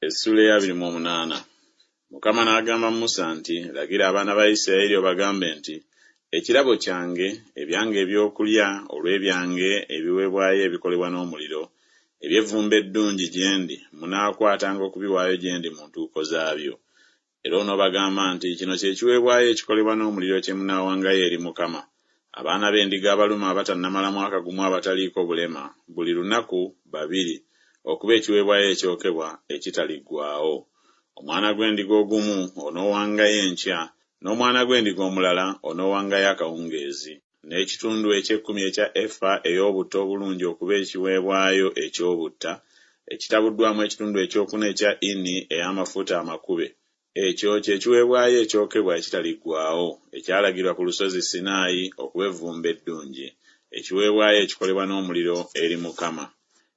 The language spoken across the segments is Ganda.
Essula ya 28. Mukama n'agamba Musa nti, lagira abaana ba Isirayiri obagambe nti, ekirabo kyange, ebyange ebyokulya olw'ebyange ebiweebwayo ebikolebwa n'omuliro, eby'evvumbe eddungi gye ndi, munaakwatanga okubiwaayo gye ndi mu ntuuko zaabyo. Era onoobagamba nti, kino kye kiweebwayo ekikolebwa n'omuliro kye munaawangayo eri Mukama. Abaana b'endiga abalume abatannamala mwaka gumu abataliiko bulema, buli lunaku 2, okuba ekiweebwayo ekyokebwa ekitaliggwaawo. Omwana gw'endiga ogumu onoowangayo enkya, n'omwana gw'endiga omulala onoowangayo akawungeezi, n'ekitundu eky'ekkumi ekya efa ey'obutta obulungi okuba ekiweebwayo eky'obutta, ekitabuddwamu ekitundu ekyokuna ekya ini ey'amafuta amakube. Ekyo kye kiweebwayo ekyokebwa ekitaliggwaawo, ekyalagirwa ku lusozi Sinaayi okuba evvumbe eddungi, ekiweebwayo ekikolebwa n'omuliro eri Mukama.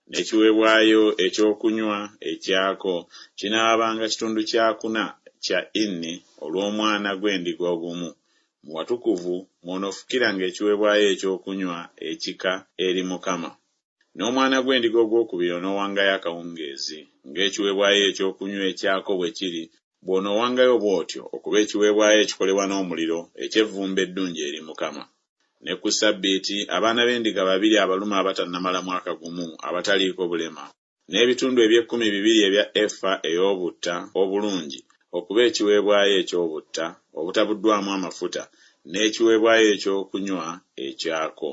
N'ekiweebwayo ekyokunywa ekyako kinaabanga kitundu kyakuna kya ini olw'omwana gw'endiga ogumu. Mu watukuvu mw'onoofukiranga ekiweebwayo ekyokunywa ekika eri Mukama. N'omwana gw'endiga ogwokubiri onoowangayo akawungeezi, ng'ekiweebwayo ekyokunywa ekyako bwe kiri, bw'onoowangayo bw'otyo okuba ekiweebwayo ekikolebwa n'omuliro eky'evvumbe eddungi eri Mukama. Ne ku Ssabbiiti abaana b'endiga 2 abalume abatannamala mwaka gumu abataliiko bulema, n'ebitundu eby'ekkumi 2 ebya efa ey'obutta obulungi okuba ekiweebwayo eky'obutta obutabuddwamu amafuta, n'ekiweebwayo ekyokunywa ekyako.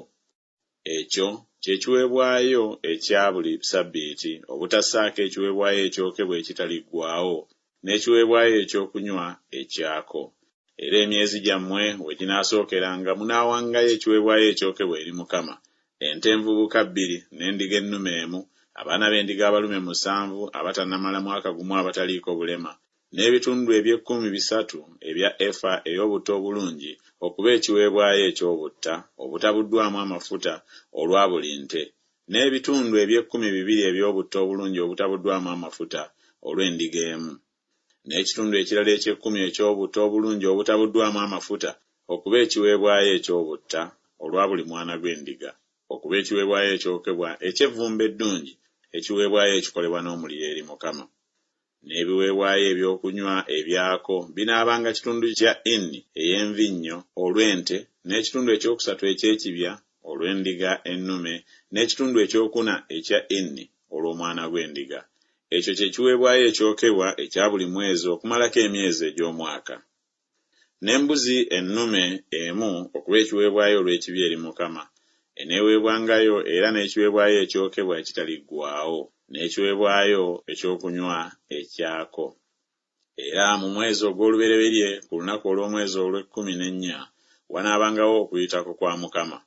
Ekyo kye kiweebwayo ekya buli Ssabbiiti obutassaako ekiweebwayo ekyokebwa ekitaliggwaawo, n'ekiweebwayo ekyokunywa ekyako. Era emyezi gyammwe we ginaasookeranga munaawangayo ekiweebwayo ekyokebwa eri Mukama, ente envubuka 2 n'endiga ennume 1, abaana b'endiga abalume 7 abatannamala mwaka gumu abataliiko bulema, n'ebitundu eby'ekkumi 3 ebya efa ey'obutta obulungi okuba ekiweebwayo eky'obutta obutabuddwamu amafuta olwa buli nte, n'ebitundu eby'ekkumi 2 eby'obutta obulungi obutabuddwamu amafuta olw'endiga emu, n'ekitundu ekirala eky'ekkumi eky'obutta obulungi obutabuddwamu amafuta okuba ekiweebwayo eky'obutta olwa buli mwana gw'endiga, okuba ekiweebwayo ekyokebwa eky'evvumbe eddungi, ekiweebwayo ekikolebwa n'omuliro eri Mukama. N'ebiweebwayo ebyokunywa ebyako binaabanga kitundu kya ini ey'envinnyo olw'ente, n'ekitundu ekyokusatu eky'ekibya olw'endiga ennume, n'ekitundu ekyokuna ekya ini olw'omwana gw'endiga. Ekyo kye kiweebwayo ekyokebwa ekya buli mwezi okumalako emyezi egy'omwaka. N'embuzi ennume emu okuba ekiweebwayo olw'ekibi eri Mukama, eneeweebwangayo era n'ekiweebwayo ekyokebwa ekitaliggwaawo, n'ekiweebwayo ekyokunywa ekyako. Era mu mwezi ogw'olubereberye ku lunaku olw'omwezi olw'14 wanaabangawo okuyitako kwa Mukama,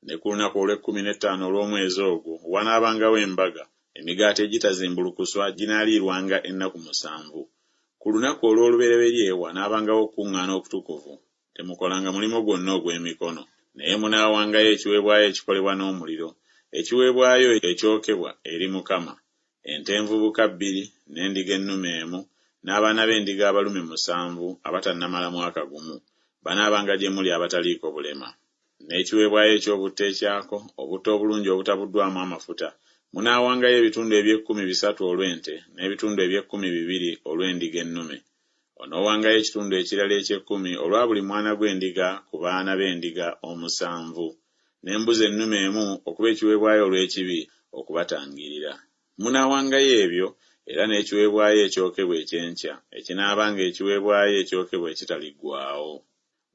ne ku lunaku olw'15 olw'omwezi ogwo wanaabangawo embaga, emigaati egitazimbulukuswa ginaaliirwanga ennaku 7. Ku lunaku olw'olubereberye wanaabangawo okuŋŋaana okutukuvu, temukolanga mulimo gwonna ogw'emikono, naye munaawangayo ekiweebwayo ekikolebwa n'omuliro, ekiweebwayo ekyokebwa eri Mukama, ente envubuka 2 n'endiga ennume 1, n'abaana b'endiga abalume 7 abatannamala mwaka gumu, banaabanga gye muli abataliiko bulema. N'ekiweebwayo eky'obutta ekyako obutta obulungi obutabuddwamu amafuta, munaawangayo ebitundu eby'ekkumi 3 olw'ente, n'ebitundu eby'ekkumi 2 olw'endiga ennume. Onoowangayo ekitundu ekirala eky'ekkumi olwa buli mwana gw'endiga ku baana b'endiga 7, n'embuzi ennume 1 okuba ekiweebwayo olw'ekibi okubatangirira. Munaawangayo ebyo era n'ekiweebwayo ekyokebwa eky'enkya ekinaabanga ekiweebwayo ekyokebwa ekitaliggwaawo.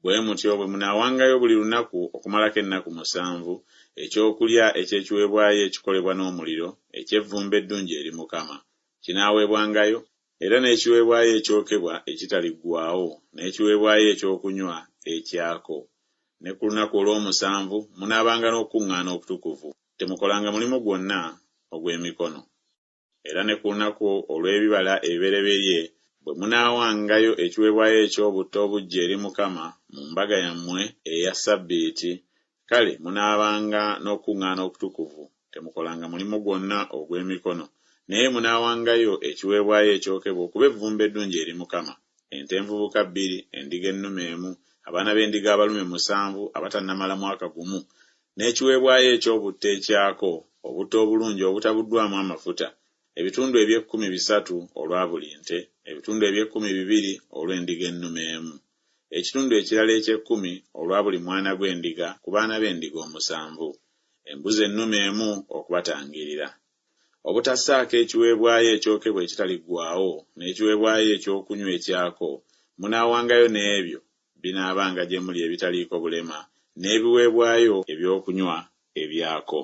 Bwe mutyo bwe munaawangayo buli lunaku okumalako ennaku 7 ekyokulya eky'ekiweebwayo ekikolebwa n'omuliro eky'evvumbe eddungi eri Mukama, kinaaweebwangayo era n'ekiweebwayo ekyokebwa ekitaliggwaawo, n'ekiweebwayo ekyokunywa ekyako. Ne ku lunaku olw'omusanvu munaabanga n'okuŋŋaana okutukuvu, temukolanga mulimu gwonna ogw'emikono. Era ne ku lunaku olw'ebibala ebibereberye bwe munaawangayo ekiweebwayo eky'obutta obuggya eri Mukama mu mbaga yammwe eya Ssabbiiti, kale munaabanga n'okuŋŋaana okutukuvu, temukolanga mulimu gwonna ogw'emikono, naye munaawangayo ekiweebwayo ekyokebwa okuba evvumbe eddungi eri Mukama, ente envubuka 2, endiga ennume 1, abaana b'endiga abalume 7 abatannamala mwaka gumu, n'ekiweebwayo eky'obutta ekyako obutta obulungi obutabuddwamu amafuta, ebitundu eby'ekkumi 3 olwa buli nte, ebitundu eby'ekkumi 2 olw'endiga ennume emu, ekitundu ekirala eky'ekkumi olwa buli mwana gw'endiga ku baana b'endiga 7, embuzi ennume emu okubatangirira. Obutassaako ekiweebwayo ekyokebwa ekitaliggwaawo n'ekiweebwayo ekyokunywa ekyako, munaawangayo n'ebyo binaabanga gye muli ebitaliiko bulema n'ebiweebwayo ebyokunywa ebyako.